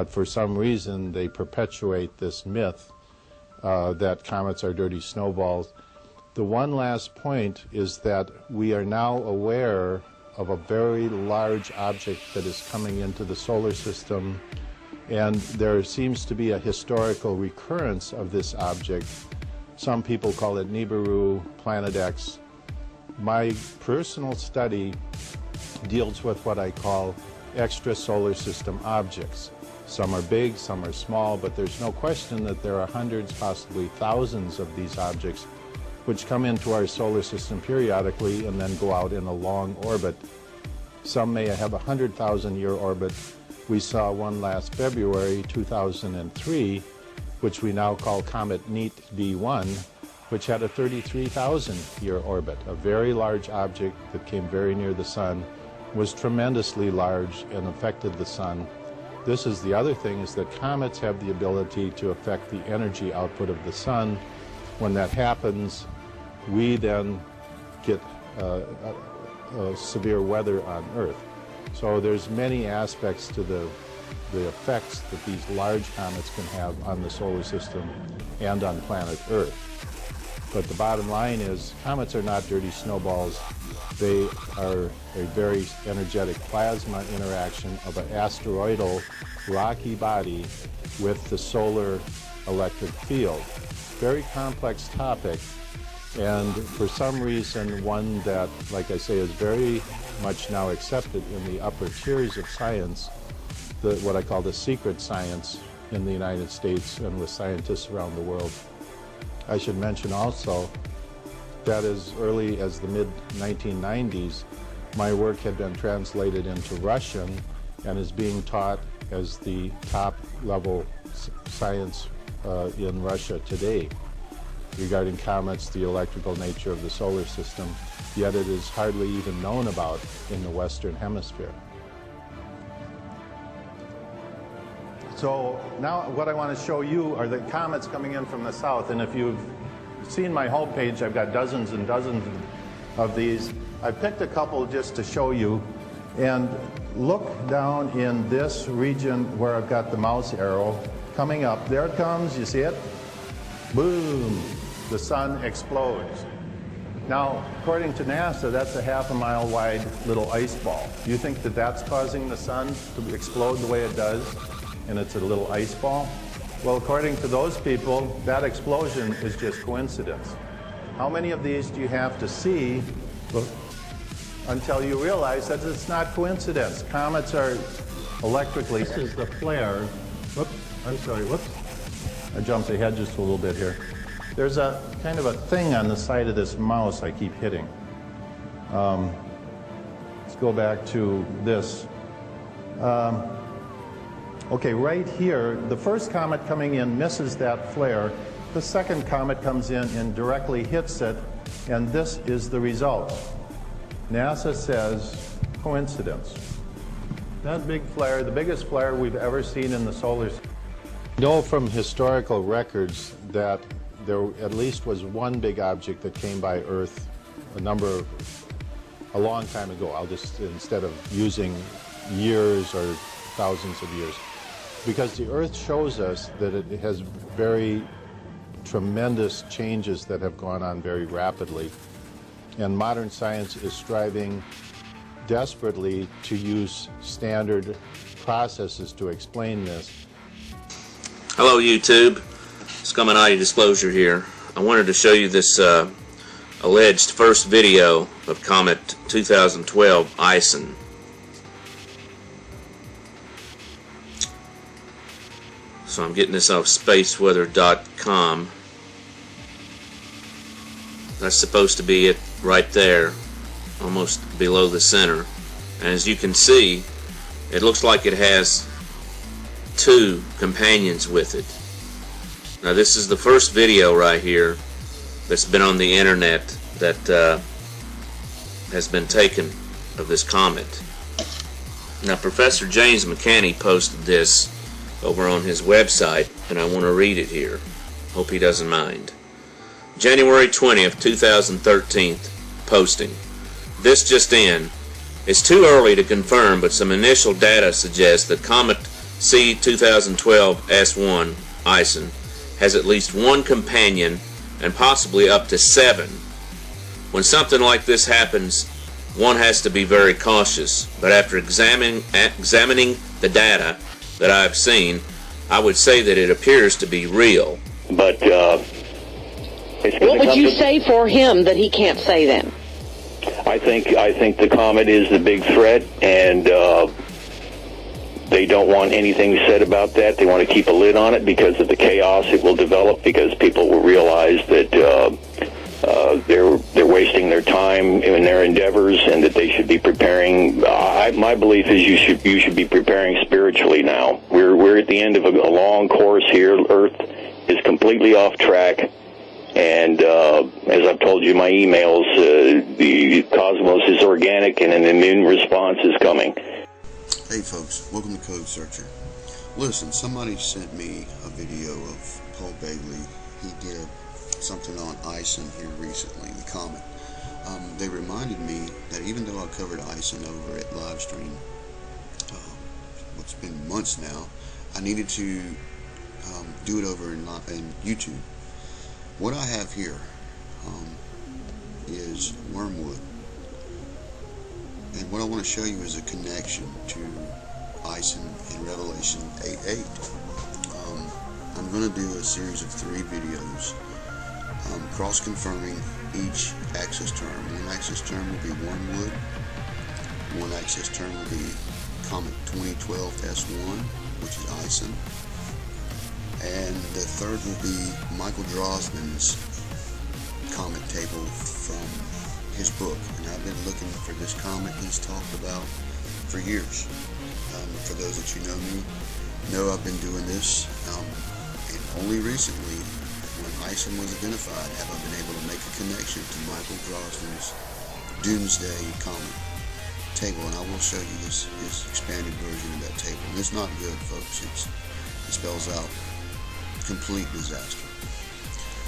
but for some reason they perpetuate this myth that comets are dirty snowballs. The one last point is that we are now aware of a very large object that is coming into the solar system, and there seems to be a historical recurrence of this object. Some people call it Nibiru, Planet X. My personal study deals with what I call extra solar system objects. Some are big, some are small, but there's no question that there are hundreds, possibly thousands of these objects which come into our solar system periodically and then go out in a long orbit. Some may have a 100,000-year orbit. We saw one last February 2003, which we now call Comet NEAT D1, which had a 33,000-year orbit. A very large object that came very near the sun, was tremendously large and affected the sun. This is the other thing, is that comets have the ability to affect the energy output of the sun. When that happens, we then get severe weather on Earth. So there's many aspects to the effects that these large comets can have on the solar system and on planet Earth. But the bottom line is, comets are not dirty snowballs. They are a very energetic plasma interaction of an asteroidal rocky body with the solar electric field. Very complex topic, and for some reason one that, like I say, is very much now accepted in the upper tiers of science, what I call the secret science in the United States and with scientists around the world. I should mention also that as early as the mid-1990s, my work had been translated into Russian and is being taught as the top-level science in Russia today regarding comets, the electrical nature of the solar system, yet it is hardly even known about in the Western Hemisphere. So now what I want to show you are the comets coming in from the south, and if you've seen my homepage, I've got dozens and dozens of these. I picked a couple just to show you, and look down in this region where I've got the mouse arrow coming up. There it comes, you see it? Boom, the sun explodes. Now, according to NASA, that's a half-a-mile wide little ice ball. Do you think that that's causing the sun to explode the way it does, and it's a little ice ball? Well, according to those people, that explosion is just coincidence. How many of these do you have to see until you realize that it's not coincidence? Comets are electrically... This is the flare. Whoops, I'm sorry, whoops. I jumped ahead just a little bit here. There's a kind of a thing on the side of this mouse I keep hitting. Let's go back to this. Okay, right here, the first comet coming in misses that flare. The second comet comes in and directly hits it, and this is the result. NASA says coincidence. That big flare, the biggest flare we've ever seen in the solar system. We know from historical records that there at least was one big object that came by Earth a long time ago. I'll just, instead of using years or thousands of years, because the Earth shows us that it has very tremendous changes that have gone on very rapidly. And modern science is striving desperately to use standard processes to explain this. Hello YouTube, Scuminati Disclosure here. I wanted to show you this alleged first video of Comet 2012 Ison. So I'm getting this off spaceweather.com. That's supposed to be it right there, almost below the center. And as you can see, it looks like it has two companions with it. Now this is the first video right here that's been on the internet that has been taken of this comet. Now Professor James McCanney posted this over on his website, and I want to read it here. Hope he doesn't mind. January 20th, 2013 posting. This just in. It's too early to confirm, but some initial data suggests that Comet C 2012 S1 Ison has at least one companion and possibly up to 7. When something like this happens, one has to be very cautious, but after examining the data that I've seen, I would say that it appears to be real. But what would you say for him that he can't say then? I think the comet is the big threat, and they don't want anything said about that. They want to keep a lid on it because of the chaos it will develop, because people will realize that they're wasting their time in their endeavors, and that they should be preparing. My belief is you should be preparing spiritually now. We're at the end of a long course here. Earth is completely off track, and as I've told you in my emails, the cosmos is organic, and an immune response is coming. Hey folks, welcome to Code Searcher. Listen, somebody sent me a video of Paul Bailey. He did something on Ison here recently, the Comet. They reminded me that even though I covered Ison over at Livestream, it's been months now, I needed to do it over in YouTube. What I have here is wormwood. And what I want to show you is a connection to Ison in Revelation 8:8. I'm going to do a series of 3 videos cross-confirming each axis term. One axis term will be wormwood. One axis term will be Comet 2012 S1, which is Ison. And the third will be Michael Drosman's comet table from his book. And I've been looking for this comet he's talked about for years. For those that you know me, know I've been doing this, and only recently, when Ison was identified, have I been able to make a connection to Michael Drosman's Doomsday Comet table. And I will show you his expanded version of that table. And it's not good, folks. It spells out complete disaster.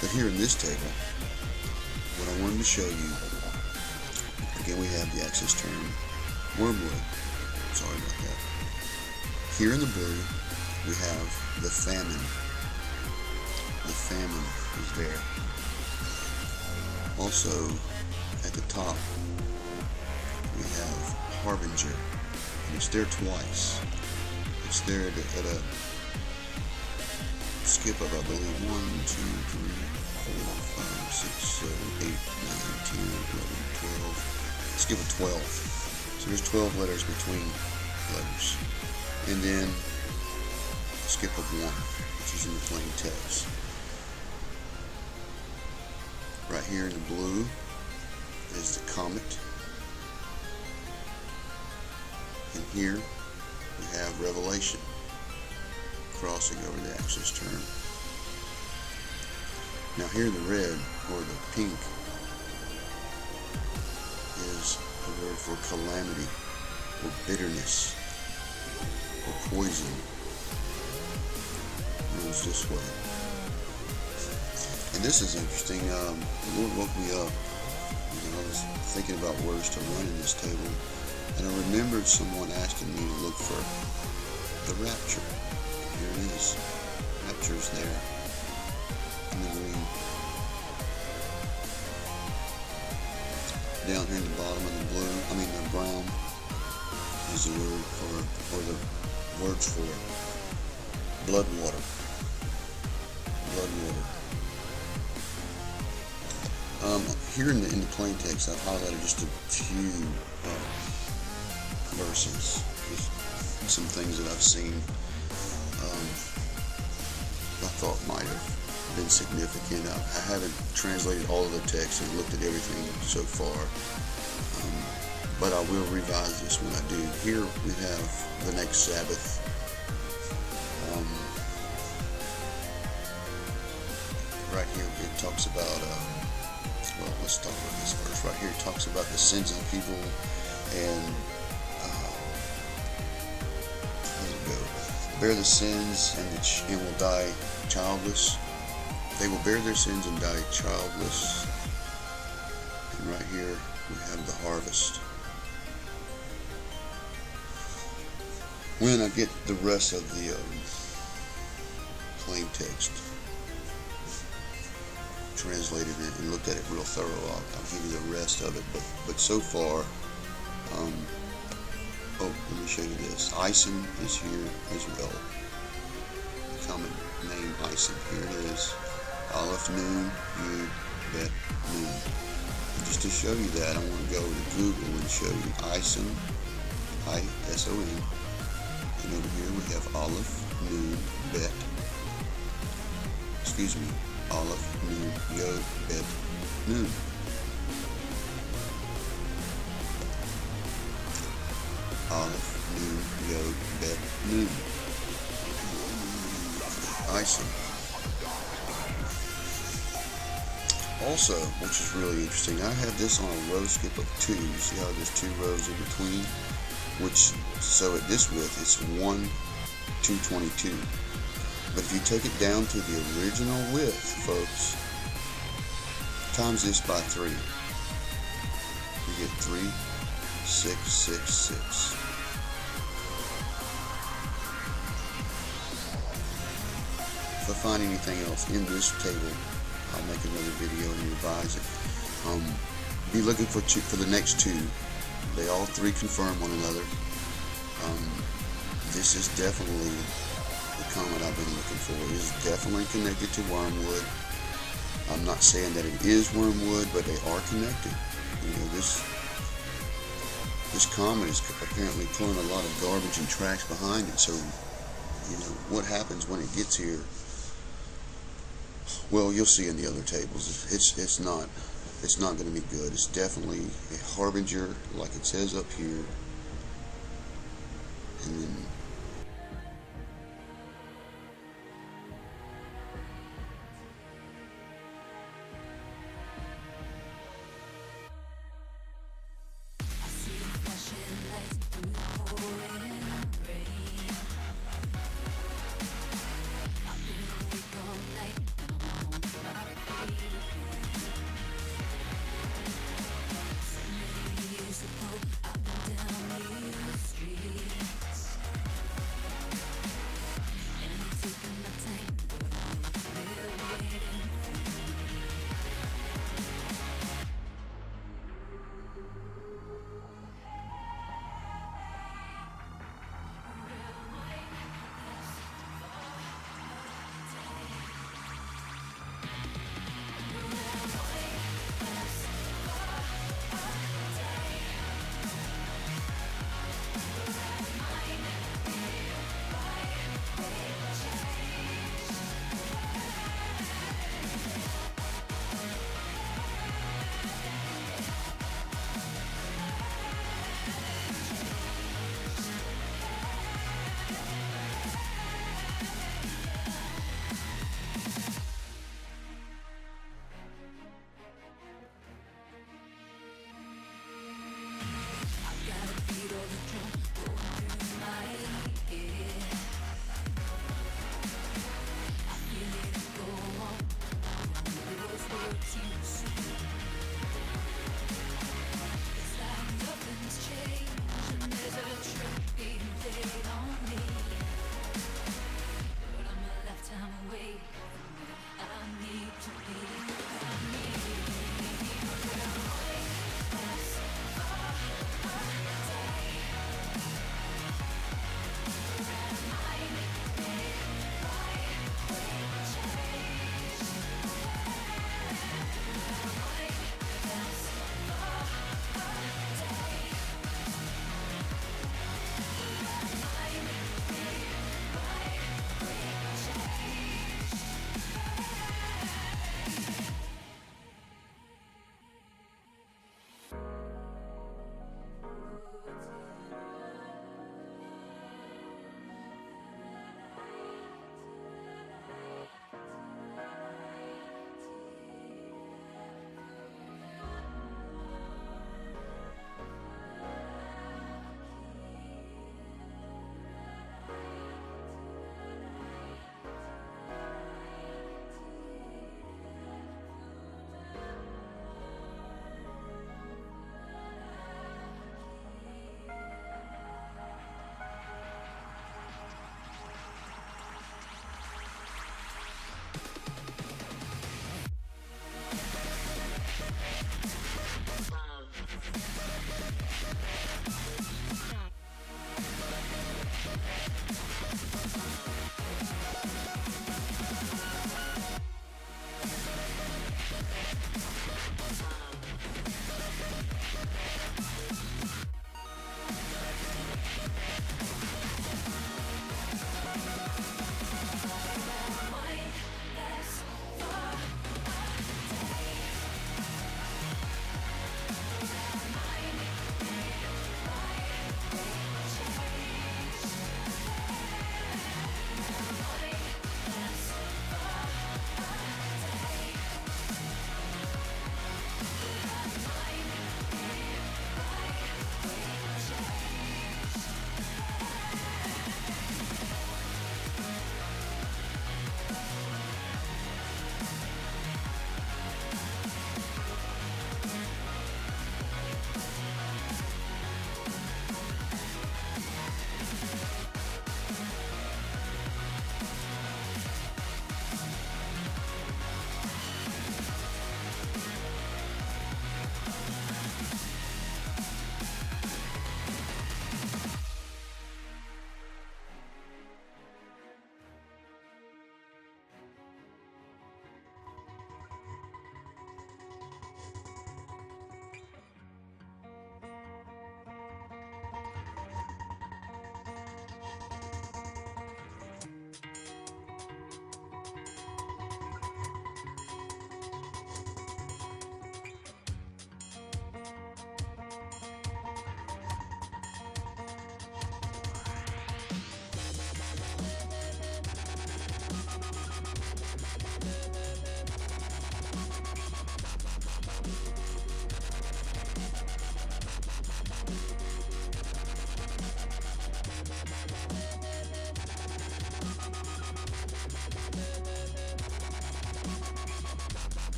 But here in this table, what I wanted to show you, again, we have the axis term wormwood. Sorry about that. Here in the blue, we have the famine. The famine is there. Also, at the top, we have harbinger, and it's there twice. It's there at a skip of, I believe, 1, 2, 3, 4, 5, 6, 7, 8, 9, 10, 11, 12. Skip of 12. So there's 12 letters between letters. And then skip of 1, which is in the plain text. Right here in the blue is the comet. And here we have Revelation crossing over the axis term. Now here the red, or the pink, is the word for calamity, or bitterness, or poison. It moves this way. And this is interesting. The Lord woke me up. I was thinking about words to run in this table, and I remembered someone asking me to look for the rapture. Here it is. Rapture's there in the green. Down here in the bottom of the brown is the word for, or the words for blood water. Blood water. Here in the plain text, I've highlighted just a few verses, just some things that I've seen I thought might have been significant. I haven't translated all of the text and looked at everything so far, but I will revise this when I do. Here we have the next Sabbath. Right here it talks about, well, let's start with this verse. Right here it talks about the sins of the people, and here we go. Bear the sins and will die childless. They will bear their sins and die childless. And right here we have the harvest. When I get the rest of the plain text translated and looked at it real thorough, I'll give you the rest of it. But so far, oh, let me show you this. Ison is here as well. The comet name Ison. Here it is. Aleph Nun, Yud, Bet, Nun. Just to show you that, I want to go to Google and show you Ison, I-S-O-N. And over here we have Aleph, Nun, Bet. Excuse me, Aleph, Nun, Yod, Bet, Nun. Aleph, Nun, Yod, Bet, Nun. Ison. Also, which is really interesting, I have this on a row skip of 2. You see how there's 2 rows in between? Which, so at this width, it's 1/222. But if you take it down to the original width, folks, times this by 3, you get 3,666. If I find anything else in this table, I'll make another video and revise it. Be looking for the next 2. They all 3 confirm one another. This is definitely the comet I've been looking for. It is definitely connected to wormwood. I'm not saying that it is wormwood, but they are connected. You know, this comet is apparently pulling a lot of garbage and trash behind it. So, you know, what happens when it gets here? Well, you'll see in the other tables. It's not going to be good. It's definitely a harbinger, like it says up here. And then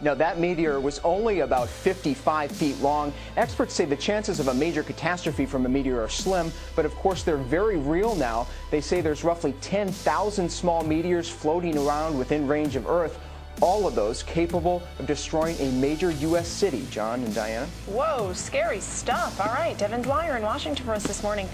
Now, that meteor was only about 55 feet long. Experts say the chances of a major catastrophe from a meteor are slim, but of course they're very real now. They say there's roughly 10,000 small meteors floating around within range of Earth, all of those capable of destroying a major U.S. city. John and Diana? Whoa, scary stuff. All right, Devin Dwyer in Washington for us this morning.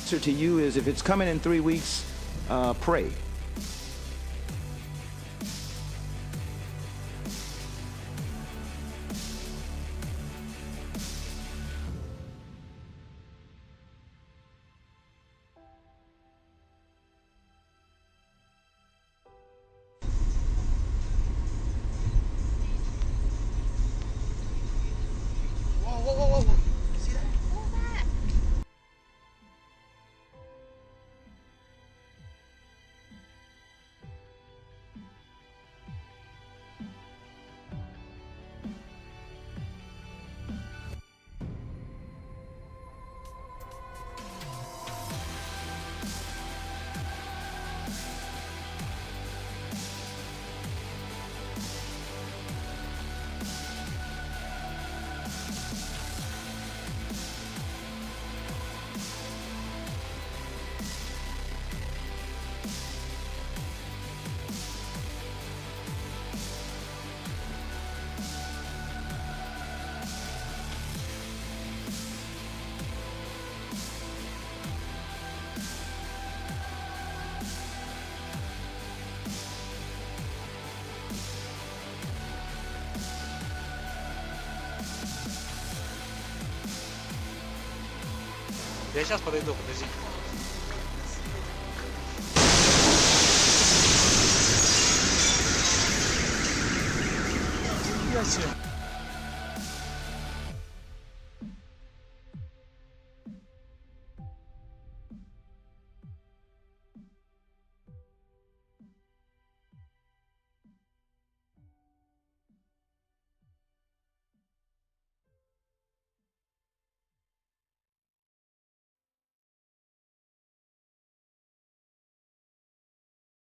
To you is, if it's coming in 3 weeks, pray. Я сейчас подойду, подожди. Нифига себе.